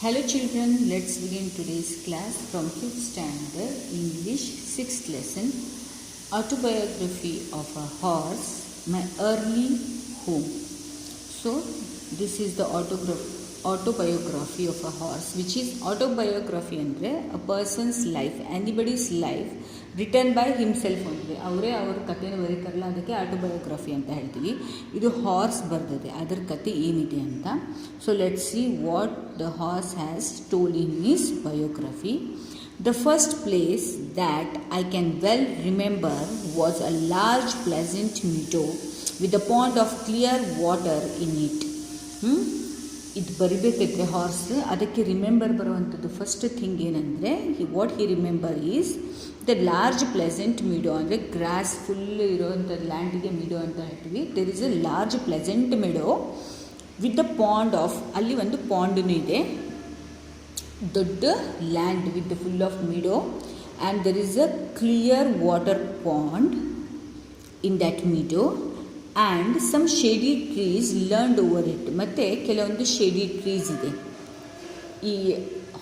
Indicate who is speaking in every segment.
Speaker 1: Hello children, let's begin today's class from 5th standard English 6th lesson, Autobiography of a Horse, My Early Home. So this is the autobiography of a horse, which is autobiography andre a person's life, anybody's life written by himself ಅಂದರೆ ಅವರೇ ಅವ್ರ ಕಥೆನ ಬರೀತಾರಲ್ಲ ಅದಕ್ಕೆ autobiography ಅಂತ ಹೇಳ್ತೀವಿ. ಇದು horse ಬರೆದಿದೆ, ಅದರ ಕತೆ ಏನಿದೆ ಅಂತ. So let's see what the horse has told in his biography. The first place that I can well remember was a large pleasant meadow with a pond of clear water in it. ಇದು ಬರಿಬೇಕಿದ್ರೆ horse ಅದಕ್ಕೆ remember ಬರುವಂಥದ್ದು first thing ಏನಂದರೆ what he remember is the large pleasant meadow, ಅಂದರೆ grass full ಇರೋವಂಥ ಲ್ಯಾಂಡಿಗೆ meadow ಅಂತ ಹೇಳ್ತೀವಿ. There is a large pleasant meadow with the pond of, ಅಲ್ಲಿ ಒಂದು ಪಾಂಡೂ ಇದೆ, ದೊಡ್ಡ land with full of meadow, and there is a clear water pond in that meadow and some shady trees learned over it. ಮತ್ತು ಕೆಲವೊಂದು shady trees ಇದೆ. ಈ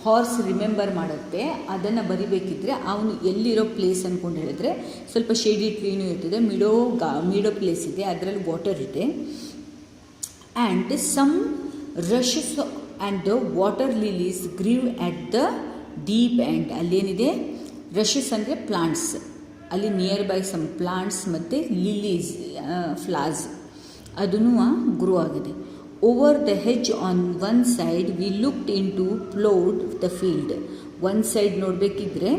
Speaker 1: horse remember ಮಾಡುತ್ತೆ, ಅದನ್ನು ಬರಿಬೇಕಿದ್ರೆ ಅವನು ಎಲ್ಲಿರೋ ಪ್ಲೇಸ್ ಅಂದ್ಕೊಂಡು ಹೇಳಿದ್ರೆ ಸ್ವಲ್ಪ ಶೇಡಿ ಟ್ರೀನೂ ಇರ್ತದೆ, ಮಿಡೋ ಪ್ಲೇಸ್ ಇದೆ, ಅದರಲ್ಲಿ ವಾಟರ್ ಇದೆ. And some rushes and the water lilies grew at the deep end. ಅಲ್ಲೇನಿದೆ, ರಶಸ್ ಅಂದರೆ ಪ್ಲಾಂಟ್ಸ್, ಅಲ್ಲಿ ನಿಯರ್ ಬೈ ಸಮ್ ಪ್ಲಾಂಟ್ಸ್ ಮತ್ತು ಲಿಲೀಸ್ ಫ್ಲವರ್ಸ್ ಅದನ್ನು ಗ್ರೋ ಆಗಿದೆ. Over the hedge on one side we looked into ploughed the field. One side ನೋಡಬೇಕಿದ್ರೆ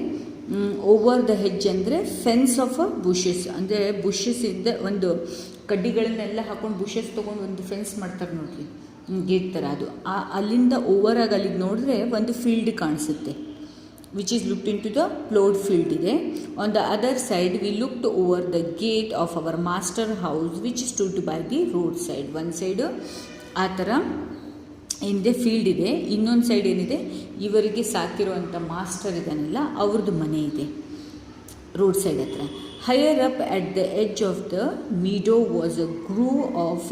Speaker 1: over the hedge ಅಂದರೆ fence of a bushes, ಅಂದರೆ bushes ಇದ್ದ ಒಂದು ಕಡ್ಡಿಗಳನ್ನೆಲ್ಲ ಹಾಕೊಂಡು ಬುಷಸ್ ತೊಗೊಂಡು ಒಂದು ಫೆನ್ಸ್ ಮಾಡ್ತಾರೆ ನೋಡ್ರಿ, ಗೇಟ್ ಥರ. ಅದು ಅಲ್ಲಿಂದ ಓವರಾಗಿ ಅಲ್ಲಿಗೆ ನೋಡಿದ್ರೆ ಒಂದು ಫೀಲ್ಡ್ ಕಾಣಿಸುತ್ತೆ, which is looked into the plowed field ಇದೆ. On the other side we looked over the gate of our master house which stood by the road side. ಒಂದು ಸೈಡು ಆ ಥರ ಏನಿದೆ ಫೀಲ್ಡ್ ಇದೆ, ಇನ್ನೊಂದು ಸೈಡ್ ಏನಿದೆ ಇವರಿಗೆ ಸಾಕಿರುವಂಥ ಮಾಸ್ಟರ್ ಇದಾನಲ್ಲ ಅವ್ರದ್ದು ಮನೆ ಇದೆ ರೋಡ್ ಸೈಡ್ ಹತ್ರ. Higher up at the edge of the meadow was a grove of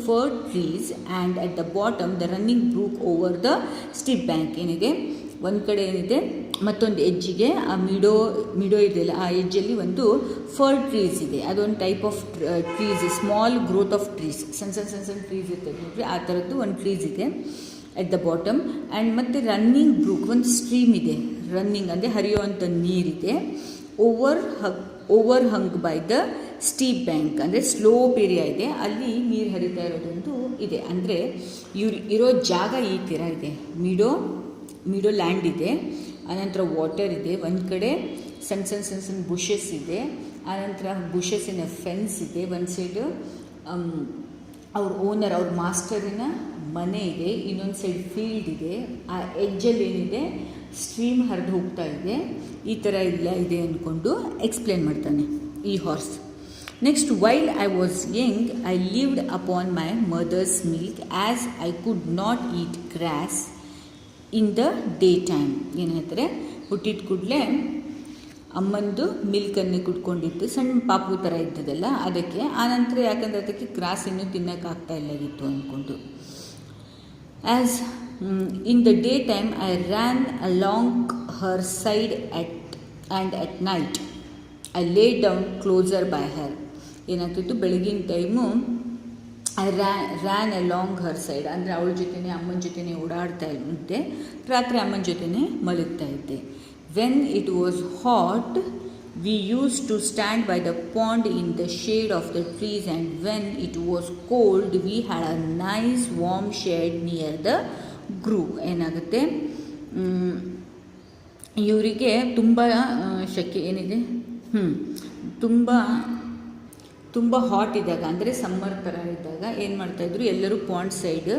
Speaker 1: fir trees and at the bottom the running brook over the steep bank. ಏನಿದೆ ಒಂದು ಕಡೆ ಏನಿದೆ, ಮತ್ತೊಂದು ಎಜ್ಜಿಗೆ ಆ ಮಿಡೋ ಇದೆಯಲ್ಲ ಆ ಎಜ್ಜಲ್ಲಿ ಒಂದು ಫರ್ ಟ್ರೀಸ್ ಇದೆ. ಅದೊಂದು type of trees, small growth of trees, ಸಣ್ಣ ಟ್ರೀಸ್ ಇರ್ತದೆ ನೋಡ್ರಿ, ಆ ಥರದ್ದು ಒಂದು ಟ್ರೀಸ್ ಇದೆ ಎಟ್ ದ ಬಾಟಮ್. ಆ್ಯಂಡ್ ಮತ್ತು ರನ್ನಿಂಗ್ ಬ್ರೂಕ್, ಒಂದು ಸ್ಟ್ರೀಮ್ ಇದೆ, ರನ್ನಿಂಗ್ ಅಂದರೆ ಹರಿಯುವಂಥ ನೀರಿದೆ. Over hang by the steep bank, ಅಂದರೆ ಸ್ಲೋಪ್ ಏರಿಯಾ ಇದೆ, ಅಲ್ಲಿ ನೀರು ಹರಿತಾ ಇರೋದೊಂದು ಇದೆ. ಅಂದರೆ ಇವ್ರು ಇರೋ ಜಾಗ ಈ ಥರ ಇದೆ, ಮಿಡೋ ಲ್ಯಾಂಡ್ ಇದೆ, ಆನಂತರ ವಾಟರ್ ಇದೆ, ಒಂದು ಕಡೆ ಸಣ್ಣ ಬುಷಸ್ ಇದೆ, ಆನಂತರ ಬುಷಸ್ಸಿನ ಫೆನ್ಸ್ ಇದೆ, ಒಂದು ಸೈಡು ಅವ್ರ ಓನರ್ ಅವ್ರ ಮಾಸ್ಟರಿನ ಮನೆ ಇದೆ, ಇನ್ನೊಂದು ಸೈಡ್ ಫೀಲ್ಡ್ ಇದೆ, ಆ ಎಡ್ಜಲ್ಲಿ ಏನಿದೆ ಸ್ಟ್ರೀಮ್ ಹರಿದು ಹೋಗ್ತಾ ಇದೆ, ಈ ಥರ ಇಲ್ಲ ಇದೆ ಅಂದ್ಕೊಂಡು ಎಕ್ಸ್ಪ್ಲೇನ್ ಮಾಡ್ತಾನೆ ಈ horse. Next, while I was young I lived upon my mother's milk as I could not eat grass in the day time. ಏನು ಹೇಳ್ತಾರೆ, ಹುಟ್ಟಿದ ಕೂಡಲೇ ಅಮ್ಮಂದು ಮಿಲ್ಕನ್ನೇ ಕುಡ್ಕೊಂಡಿತ್ತು, ಸಣ್ಣ ಪಾಪು ಥರ ಇದ್ದದಲ್ಲ ಅದಕ್ಕೆ. ಆನಂತರ ಯಾಕಂದರೆ ಅದಕ್ಕೆ ಗ್ರಾಸ್ ಇನ್ನೂ ತಿನ್ನೋಕ್ಕಾಗ್ತಾ ಇಲ್ಲಾಗಿತ್ತು ಅಂದ್ಕೊಂಡು. As in the day time I ran along her side at night I lay down closer by her. ಏನಾಗ್ತಿತ್ತು, ಬೆಳಗಿನ time I ran along her side, ಅಂದರೆ ಅವಳ ಜೊತೆನೇ ಅಮ್ಮನ ಜೊತೆನೇ ಓಡಾಡ್ತಾ ಇದ್ದೆ, ರಾತ್ರಿ ಅಮ್ಮನ ಜೊತೆನೇ ಮಲಗ್ತಾ ಇದ್ದೆ. When it was hot we use to stand by the pond in the shade of the trees and when it was cold we had a nice warm shade near the grove. ಏನಾಗುತ್ತೆ, ಇವರಿಗೆ ತುಂಬ ಶೆಕೆ ಏನಿದೆ, ತುಂಬ hot ಇದ್ದಾಗ, ಅಂದರೆ summer ಥರ ಇದ್ದಾಗ ಏನು ಮಾಡ್ತಾಯಿದ್ರು ಎಲ್ಲರೂ pond side,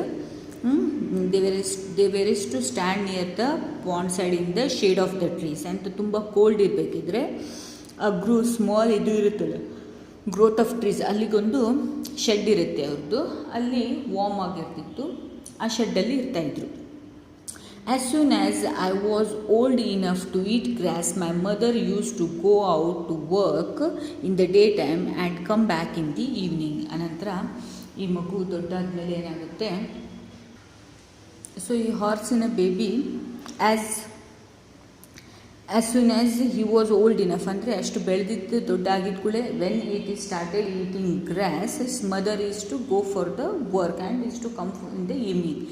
Speaker 1: they were to stand near the pond side in the shade of the trees. ಅಂತ ತುಂಬ ಕೋಲ್ಡ್ ಇರಬೇಕಿದ್ರೆ ಆ ಸ್ಮಾಲ್ ಇದು ಇರುತ್ತಲ್ಲ ಗ್ರೋತ್ ಆಫ್ ಟ್ರೀಸ್, ಅಲ್ಲಿಗೊಂದು ಶೆಡ್ ಇರುತ್ತೆ ಅವ್ರದ್ದು, ಅಲ್ಲಿ ವಾರ್ಮ್ ಆಗಿರ್ತಿತ್ತು, ಆ ಶೆಡ್ಡಲ್ಲಿ ಇರ್ತಾಯಿದ್ರು. As soon as I was old enough to eat grass, my mother used to go out to work in the daytime and come back in the evening. ಅನಂತರ ಈ ಮಗು ದೊಡ್ಡಾದ ಮೇಲೆ ಏನಾಗುತ್ತೆ, ಸೊ ಈ ಹಾರ್ಸಿನ baby as soon as he was old enough, ಅಂದರೆ ಅಷ್ಟು ಬೆಳೆದಿದ್ದು ದೊಡ್ಡ ಆಗಿದ ಕೂಡಲೇ when it is started eating grass, his mother is to go for the work and is to come in the evening.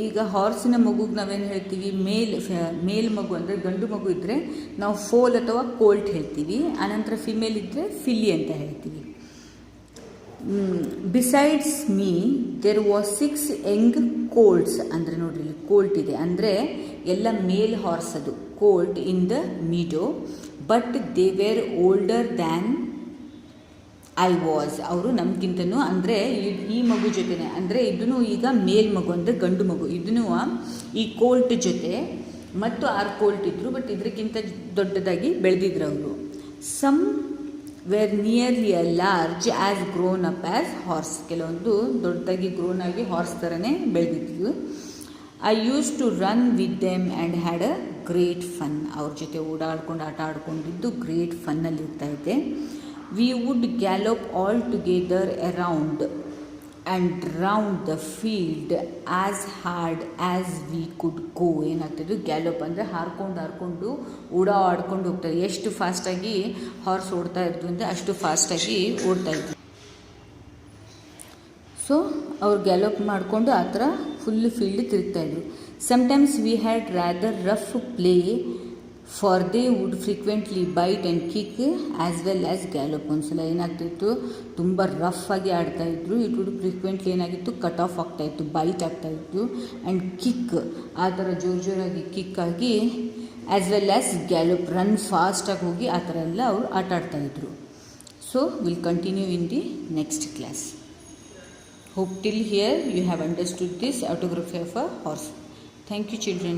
Speaker 1: ಈಗ ಹಾರ್ಸಿನ ಮಗುಗೆ ನಾವೇನು ಹೇಳ್ತೀವಿ, ಮೇಲ್ ಮಗು ಅಂದರೆ ಗಂಡು ಮಗು ಇದ್ದರೆ ನಾವು ಫೋಲ್ ಅಥವಾ ಕೋಲ್ಟ್ ಹೇಳ್ತೀವಿ, ಆನಂತರ ಫಿಮೇಲ್ ಇದ್ದರೆ ಫಿಲ್ಲಿ ಅಂತ ಹೇಳ್ತೀವಿ. Besides me there was 6 young colts, ಅಂದರೆ ನೋಡ್ರಿ ಕೋಲ್ಟ್ ಇದೆ ಅಂದರೆ ಎಲ್ಲ ಮೇಲ್ ಹಾರ್ಸ್ ಅದು colt in the meadow, but they were older than I was, ಅವರು ನಮಗಿಂತನೂ, ಅಂದರೆ ಈ ಮಗು ಜೊತೆನೆ, ಅಂದರೆ ಇದೂ ಈಗ ಮೇಲ್ ಮಗು ಅಂದರೆ ಗಂಡು ಮಗು, ಇದೂ ಈ ಕೋಲ್ಟ್ ಜೊತೆ ಮತ್ತು 6 ಕೋಲ್ಟ್ ಇದ್ದರು, ಬಟ್ ಇದಕ್ಕಿಂತ ದೊಡ್ಡದಾಗಿ ಬೆಳೆದಿದ್ರು ಅವರು. Some were nearly a large as grown up as horse, ಕೆಲವೊಂದು ದೊಡ್ಡದಾಗಿ ಗ್ರೋನ್ ಆಗಿ ಹಾರ್ಸ್ ಥರನೇ ಬೆಳೆದಿದ್ವು. I use to run with them and had a great fun, ಅವ್ರ ಜೊತೆ ಓಡಾಡ್ಕೊಂಡು ಆಟ ಆಡ್ಕೊಂಡಿದ್ದು ಗ್ರೇಟ್ ಫನ್ನಲ್ಲಿ ಇರ್ತಾಯಿದ್ದೆ. We would gallop all together around and round the field as hard as we could go. ಏನಾಗ್ತಿದ್ದು ಗ್ಯಾಲಪ್ ಅಂದರೆ ಹಾರ್ಕೊಂಡು ಓಡಾಡ್ಕೊಂಡು ಹೋಗ್ತಾರೆ, ಎಷ್ಟು ಫಾಸ್ಟಾಗಿ ಹಾರ್ಸ್ ಓಡ್ತಾ ಇದ್ವು ಅಂದರೆ ಅಷ್ಟು ಫಾಸ್ಟಾಗಿ ಓಡ್ತಾಯಿದ್ವಿ. ಸೊ ಅವ್ರು ಗ್ಯಾಲಪ್ ಮಾಡಿಕೊಂಡು ಆ ಥರ ಫುಲ್ ಫೀಲ್ಡ್ ತಿರುಗ್ತಾಯಿದ್ರು. Sometimes we had rather rough play for they would frequently bite and kick as well as gallop. ಒಂದ್ಸಲ ಏನಾಗ್ತಿತ್ತು, ತುಂಬ ರಫ್ ಆಗಿ ಆಡ್ತಾಯಿದ್ರು, ಇಟ್ ವುಡ್ ಫ್ರೀಕ್ವೆಂಟ್ಲಿ ಏನಾಗಿತ್ತು, ಕಟ್ ಆಫ್ ಆಗ್ತಾಯಿತ್ತು, ಬೈಟ್ ಆಗ್ತಾಯಿತ್ತು, ಆ್ಯಂಡ್ ಕಿಕ್ ಆ ಥರ ಜೋರಾಗಿ ಕಿಕ್ ಆಗಿ, as well as gallop run ಫಾಸ್ಟಾಗಿ ಹೋಗಿ ಆ ಥರ ಎಲ್ಲ ಅವರು ಆಟ ಆಡ್ತಾಯಿದ್ರು. So will continue in the next class. Hope till here you have understood this autography of a horse. Thank you children.